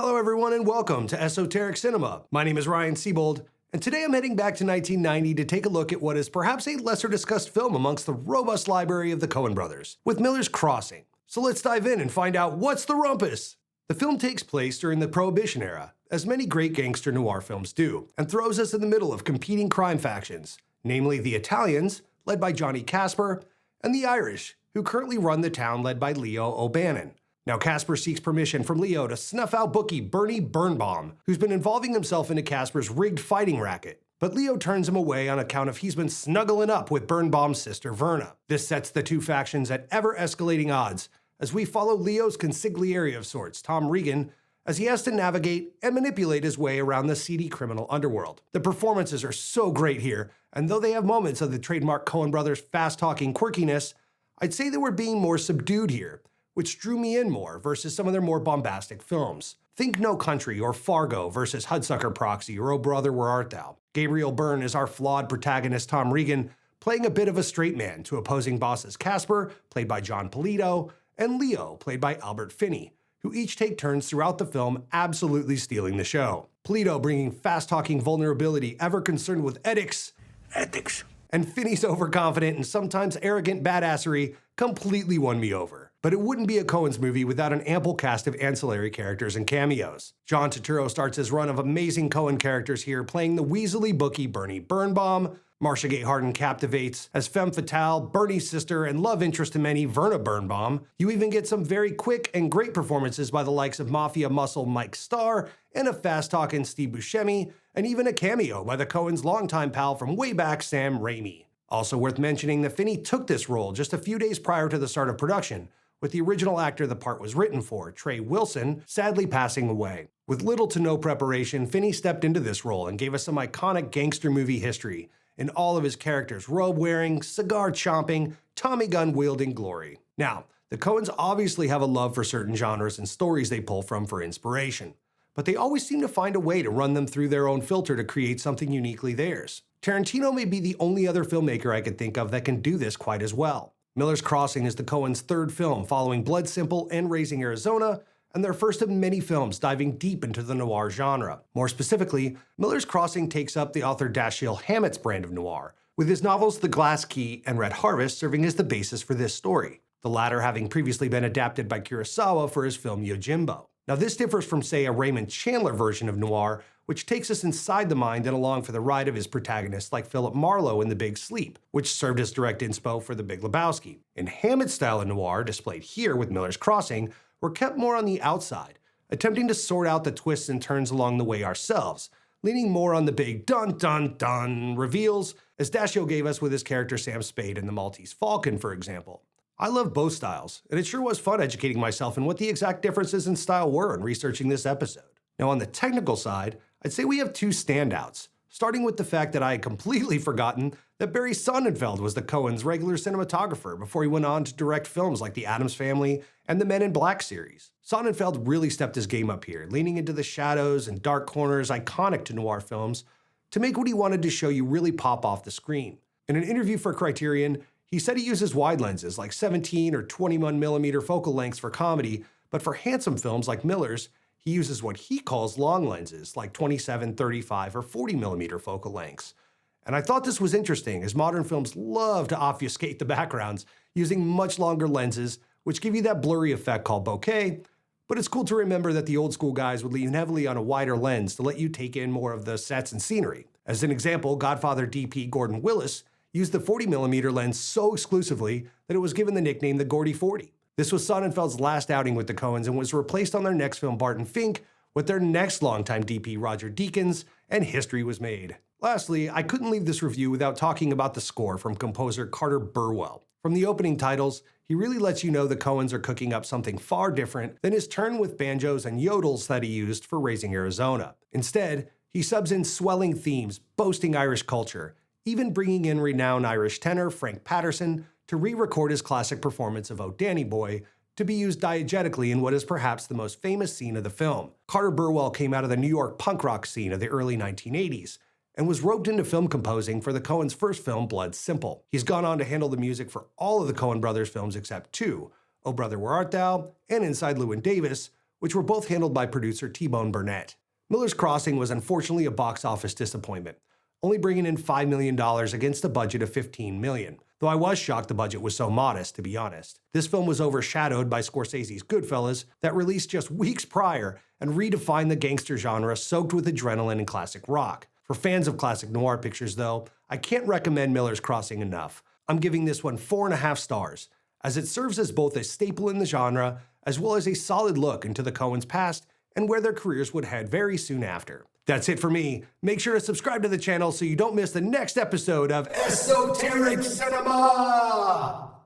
Hello everyone and welcome to Esoteric Cinema. My name is Ryan Siebold, and today I'm heading back to 1990 to take a look at what is perhaps a lesser discussed film amongst the robust library of the Coen Brothers, with Miller's Crossing. So let's dive in and find out what's the rumpus! The film takes place during the Prohibition-era, as many great gangster noir films do, and throws us in the middle of competing crime factions, namely the Italians, led by Johnny Caspar, and the Irish, who currently run the town led by Leo O'Bannon. Now, Caspar seeks permission from Leo to snuff out bookie Bernie Birnbaum, who's been involving himself into Caspar's rigged fighting racket. But Leo turns him away on account of he's been snuggling up with Birnbaum's sister Verna. This sets the two factions at ever-escalating odds as we follow Leo's consigliere of sorts, Tom Reagan, as he has to navigate and manipulate his way around the seedy criminal underworld. The performances are so great here, and though they have moments of the trademark Coen Brothers fast-talking quirkiness, I'd say they were being more subdued here, which drew me in more versus some of their more bombastic films. Think No Country or Fargo versus Hudsucker Proxy or Oh Brother, Where Art Thou? Gabriel Byrne is our flawed protagonist Tom Reagan, playing a bit of a straight man to opposing bosses Caspar, played by Jon Polito, and Leo, played by Albert Finney, who each take turns throughout the film absolutely stealing the show. Polito bringing fast-talking vulnerability ever concerned with ethics, and Finney's overconfident and sometimes arrogant badassery completely won me over. But it wouldn't be a Coen's movie without an ample cast of ancillary characters and cameos. John Turturro starts his run of amazing Coen characters here, playing the weaselly bookie Bernie Birnbaum. Marcia Gay Harden captivates as femme fatale, Bernie's sister, and love interest to many, Verna Birnbaum. You even get some very quick and great performances by the likes of Mafia muscle Mike Starr and a fast-talking Steve Buscemi, and even a cameo by the Coens' longtime pal from way back, Sam Raimi. Also worth mentioning that Finney took this role just a few days prior to the start of production, with the original actor the part was written for, Trey Wilson, sadly passing away. With little to no preparation, Finney stepped into this role and gave us some iconic gangster movie history in all of his characters' robe-wearing, cigar-chomping, Tommy gun-wielding glory. Now, the Coens obviously have a love for certain genres and stories they pull from for inspiration, but they always seem to find a way to run them through their own filter to create something uniquely theirs. Tarantino may be the only other filmmaker I could think of that can do this quite as well. Miller's Crossing is the Coens' third film following Blood Simple and Raising Arizona, and their first of many films diving deep into the noir genre. More specifically, Miller's Crossing takes up the author Dashiell Hammett's brand of noir, with his novels The Glass Key and Red Harvest serving as the basis for this story, the latter having previously been adapted by Kurosawa for his film Yojimbo. Now this differs from, say, a Raymond Chandler version of noir, which takes us inside the mind and along for the ride of his protagonists like Philip Marlowe in The Big Sleep, which served as direct inspo for The Big Lebowski. In Hammett's style of noir, displayed here with Miller's Crossing, we're kept more on the outside, attempting to sort out the twists and turns along the way ourselves, leaning more on the big dun-dun-dun reveals, as Dashiell gave us with his character Sam Spade in The Maltese Falcon, for example. I love both styles, and it sure was fun educating myself in what the exact differences in style were in researching this episode. Now on the technical side, I'd say we have two standouts, starting with the fact that I had completely forgotten that Barry Sonnenfeld was the Coens' regular cinematographer before he went on to direct films like The Addams Family and the Men in Black series. Sonnenfeld really stepped his game up here, leaning into the shadows and dark corners iconic to noir films to make what he wanted to show you really pop off the screen. In an interview for Criterion, he said he uses wide lenses like 17 or 21mm focal lengths for comedy, but for handsome films like Miller's, he uses what he calls long lenses like 27, 35, or 40mm focal lengths. And I thought this was interesting, as modern films love to obfuscate the backgrounds using much longer lenses, which give you that blurry effect called bokeh, but it's cool to remember that the old school guys would lean heavily on a wider lens to let you take in more of the sets and scenery. As an example, Godfather DP Gordon Willis used the 40mm lens so exclusively that it was given the nickname the Gordy 40. This was Sonnenfeld's last outing with the Coens and was replaced on their next film Barton Fink with their next longtime DP Roger Deakins, and history was made. Lastly, I couldn't leave this review without talking about the score from composer Carter Burwell. From the opening titles, he really lets you know the Coens are cooking up something far different than his turn with banjos and yodels that he used for Raising Arizona. Instead, he subs in swelling themes, boasting Irish culture, even bringing in renowned Irish tenor Frank Patterson to re-record his classic performance of Oh Danny Boy, to be used diegetically in what is perhaps the most famous scene of the film. Carter Burwell came out of the New York punk rock scene of the early 1980s, and was roped into film composing for the Coens' first film, Blood Simple. He's gone on to handle the music for all of the Coen Brothers films except two, Oh Brother, Where Art Thou? And Inside Llewyn Davis, which were both handled by producer T-Bone Burnett. Miller's Crossing was unfortunately a box office disappointment, only bringing in $5 million against a budget of $15 million, though I was shocked the budget was so modest, to be honest. This film was overshadowed by Scorsese's Goodfellas, that released just weeks prior and redefined the gangster genre soaked with adrenaline and classic rock. For fans of classic noir pictures, though, I can't recommend Miller's Crossing enough. I'm giving this one 4.5 stars, as it serves as both a staple in the genre, as well as a solid look into the Coens' past and where their careers would head very soon after. That's it for me. Make sure to subscribe to the channel so you don't miss the next episode of Esoteric Cinema!